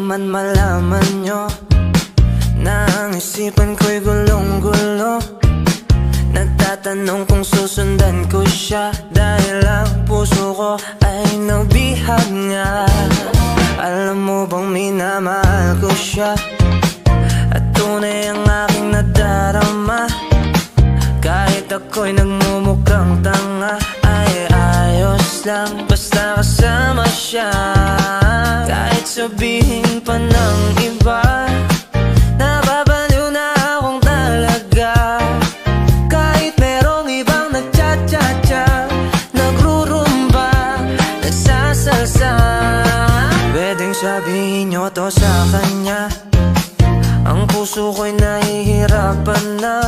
naman malaman nyo na ang isipan ko'y gulong-gulo. Nagtatanong kung susundan ko siya dahil ang puso ko ay nabihag nga. Alam mo bang minamahal ko siya at tunay ang aking nadarama. Kahit ako'y nagmumukhang tanga ay ayos lang basta kasama siya. Kahit sabihin pa ng iba, nababaliw na akong talaga. Kahit merong ibang nagcha-cha-cha, nagrurumba, nagsasalsa, pwedeng sabihin nyo to sa kanya. Ang puso ko'y nahihirapan na.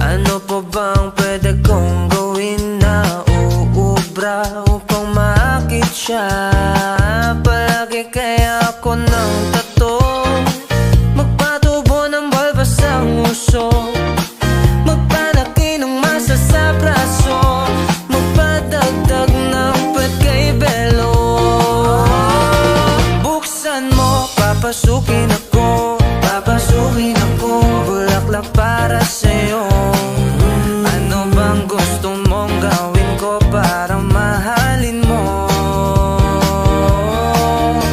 Ano pa bang pwede kong gawin na uubra upang maakit siya? Palagi kaya ako ng tato, magpatubo ng balbas ang uso, magpanaki ng masa sa braso, magpadagdag ng pet kay Belo. Buksan mo, papasukin ako, papasukin ako, bulaklak para sa'yo. Ano bang gusto mong gawin ko para mahalin mo?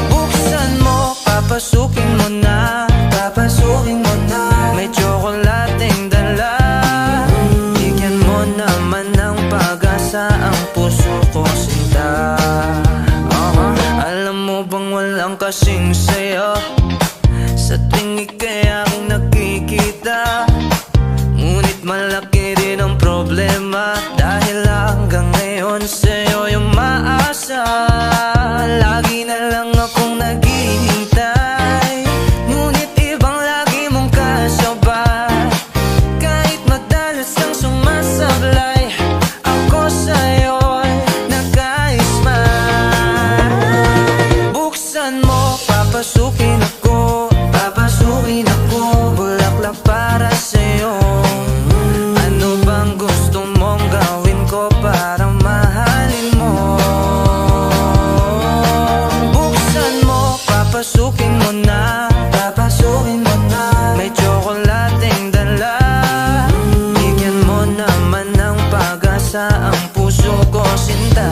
Buksan mo, papasukin mo na, papasukin mo na. May tsokolating dala, bigyan mo naman ng pag-asa ang puso ko, sinta. Alam mo bang walang kasing sayo sa tuwing ika'y aking nakikita? Ngunit malaki rin ang problema dahil hanggang ngayon sa'yo yung maasa. Lagi na lang akong naghihintay, ngunit ibang lagi mong kasabay. Kahit madalas kang sumasablay, ako sa'yo'y naka-smile. Buksan mo, papasukin ako, papasukin ako, bulaklak para sa'yo. Ano bang gusto mong gawin ko para mahalin mo? Buksan mo, papasukin mo na, papasukin mo na. May tsokolating dala, bigyan mo naman ng pag-asa ang puso ko, sinta.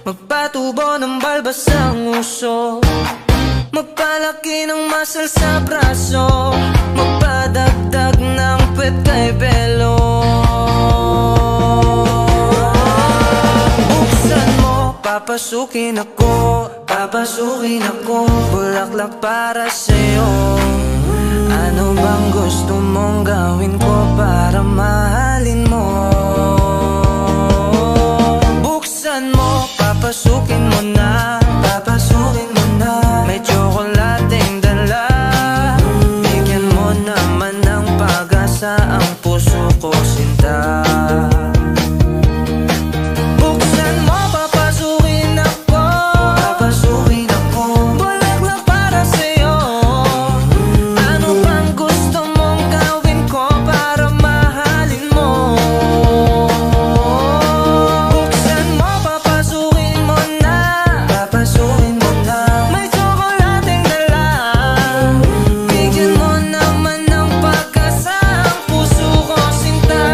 Magpatubo ng balbas ang uso, magpalaki ng muscle sa braso, magpadagdag ng pet kay Belo. Buksan mo, papasukin ako, papasukin ako, bulaklak para sa'yo. Ano bang gusto mong gawin ko para mahalin mo? Buksan mo, papasukin mo na, papasukin mo na. May tsokolating dala, bigyan mo naman ng pag-asa ang puso ko, sinta. Buksan mo, papasukin ako, papasukin ako, bulaklak para sa'yo. Ano bang gusto mong gawin ko para mahalin mo? Buksan mo, papasukin mo na, papasukin mo na. May tsokolating dala, bigyan mo naman ng pag-asa ang puso ko, sinta.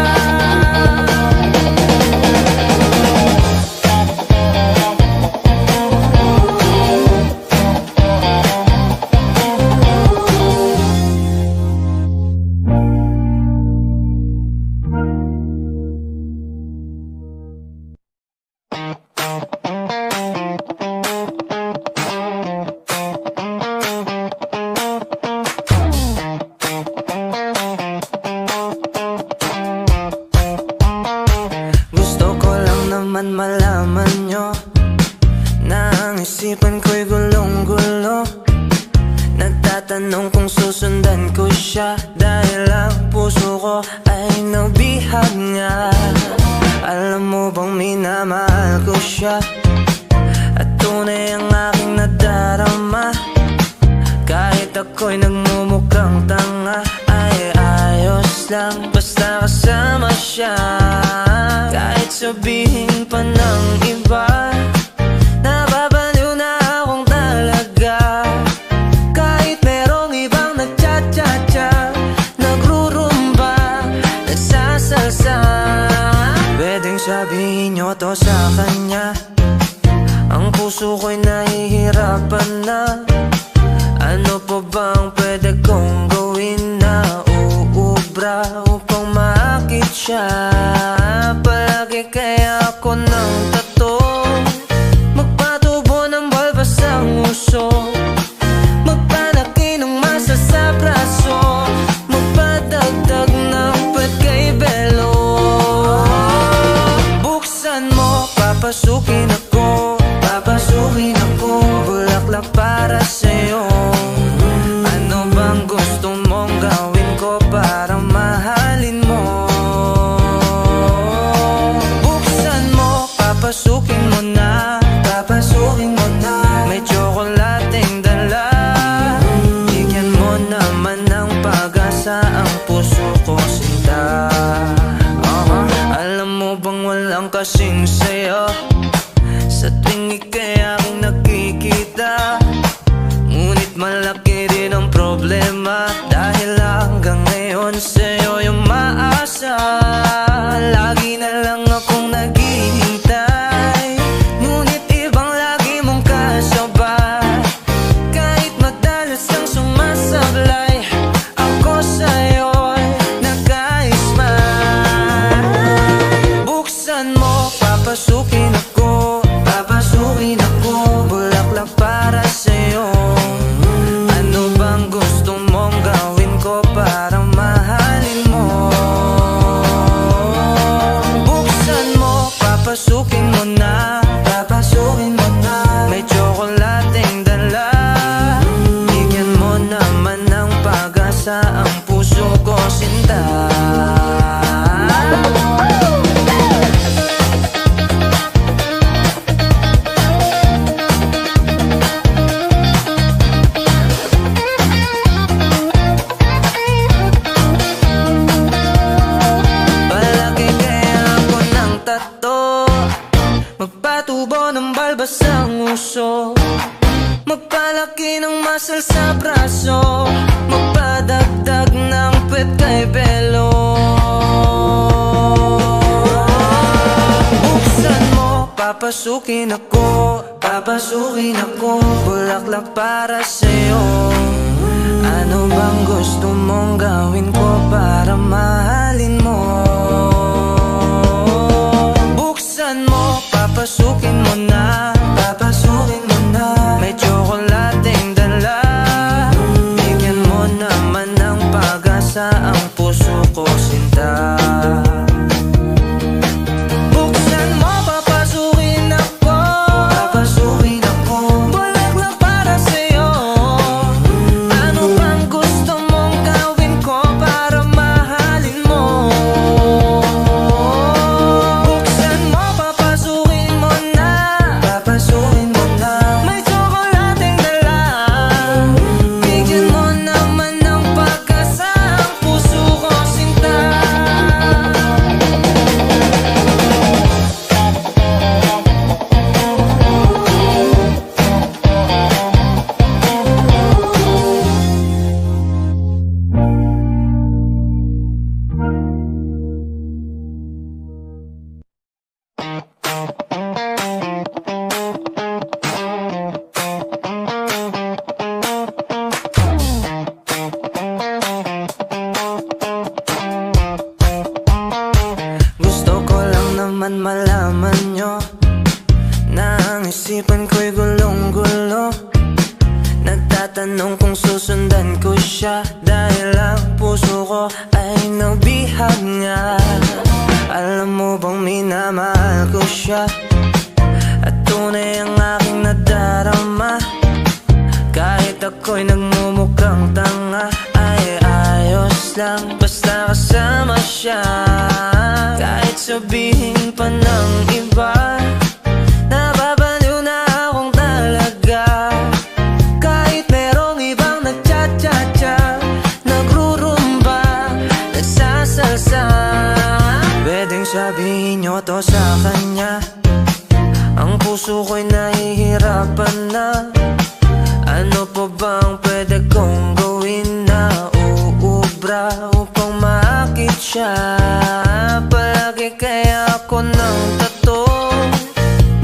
Gusto ko lang naman malaman nyo na ang isipan ko'y gulong-gulo. Nagtatanong kung susundan ko siya dahil ang puso ko ay nabihag nga. Alam mo bang minamahal ko siya, at tunay ang aking nadarama. Kahit ako'y nagmumukhang tanga, ay ayos lang basta kasama siya. Kahit sabihin pa ng iba, nababaliw na akong talaga. Kahit merong ibang nagcha-cha-cha, nagrurumba, nagsasalsa, pwedeng sabihin nyo to sa kanya. Ang puso ko'y nahihirapan na. Ano pa bang pwede kong gawin na uubra upang maakit siya? Palagi kaya ako ng tato, magpatubo ng balbas ang uso, magpanaki ng masa sa braso, magpadagdag ng pwet kay Belo. Buksan mo, papasukin ako, papasukin ako, bulaklak para sa'yo. Ano bang gusto mong gawin ko para mahalin mo? Buksan mo, papasukin mo na, papasukin mo na. May tsokolating dala, bigyan mo naman ng pag-asa ang puso ko, sinta. Alam mo bang walang kasing sayo sa tuwing ika'y aking nakikita? Ngunit malaki rin ang problema, dahil hanggang ngayon sa'yo yung maasa. Lagi na lang akong naghihintay, ngunit ibang lagi mong kasabay. Kahit madalas kang sumasablay, ako sa'yo'y nag-i-smile. Buksan mo, papasukin ako, papasukin ako, bulaklak para sa'yo. Ano bang gusto mong gawin ko para mahalin mo? Buksan mo, papasukin mo na, papasukin mo na. May tsokolating dala, bigyan mo naman ng pag-asa ang puso ko, sinta. Magpatubo ng balbas ang uso, magpalaki ng muscle sa braso, magpadagdag ng pwet kay Belo. Buksan mo, papasukin ako, papasukin ako, bulaklak para sa'yo. Ano bang gusto mong gawin ko para mahalin mo? Buksan mo, papasukin mo na, papasukin mo na. May tsokolating dala, bigyan mo naman ng pag-asa ang puso ko, sinta. Buksan mo, papasukin ako, papasukin ako, bulaklak para sa'yo. Ano bang gusto mong gawin ko para mahalin mo? Buksan mo, papasukin mo na, papasukin mo na. May tsokolating dala, bigyan mo naman ng pag-asa ang puso ko, sinta. Gusto ko lang naman malaman nyo na ang isipan ko'y gulong-gulo. Nagtatanong kung susundan ko siya, dahil ang puso ko ay nabihag nga. Alam mo bang minamahal ko siya, at tunay ang aking nadarama. Kahit ako'y nagmumukhang tanga, ay ayos lang basta kasama siya. Kahit sabihin pa Ang puso ko'y nahihirapan na. Ano pa bang pwede kong gawin na uubra upang maakit siya? Palagi kaya ako ng tato,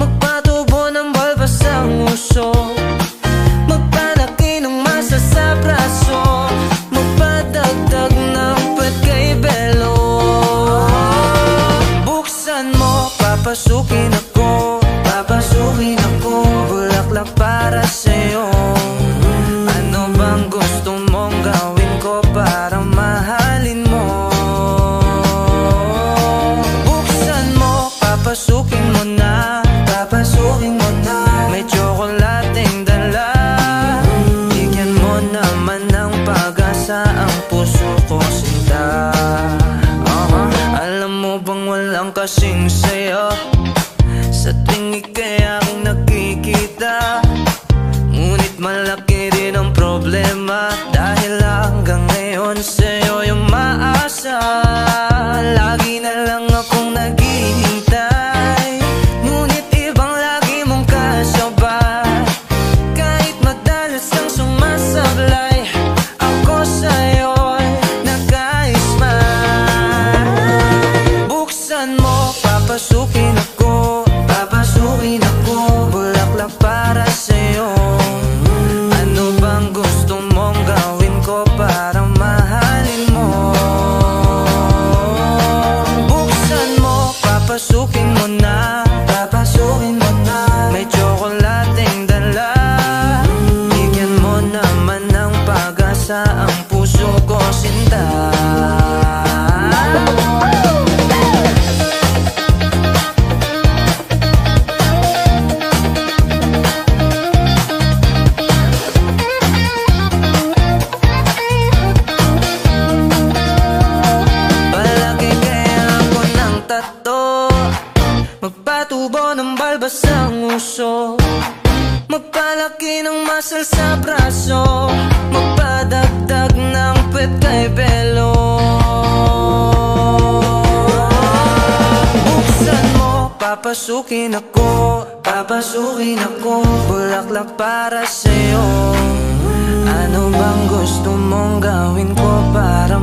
magpatubo ng balbas ang uso, magpalaki ng masa sa braso, magpadagdag ng puwet kay Belo. Buksan mo, papasukin ako, papasukin ako, bulaklak para sa'yo. Ano bang gusto mong gawin ko para mahalin mo? Buksan mo, papasukin mo na, papasukin mo na. May tsokolating dala, bigyan mo naman ng pag-asa ang puso ko, sinta. Alam mo bang walang kasing sayo sa tuwing ika'y aking nakikita? Ngunit malaki rin ang problema, dahil hanggang ngayon sa'yo yung maasa. Lagi na lang akong naghihintay, ngunit ibang lagi mong kasabay. Kahit madalas kang sumasablay, ako sa'yo'y nag-i-smile. Buksan mo, papasukin ako, papasukin ako, bulaklak para sa'yo. Ano bang gusto mong gawin ko para mahalin mo? Buksan mo, papasukin mo na, papasukin mo na. May tsokolating dala, bigyan mo naman ng pag-asa ang puso ko, sinta. Magpatubo ng balbas ang uso, magpalaki ng muscle sa braso, magpadagdag ng puwet kay Belo. Buksan mo, papasukin ako, papasukin ako, bulaklak para sa'yo. Ano bang gusto mong gawin ko para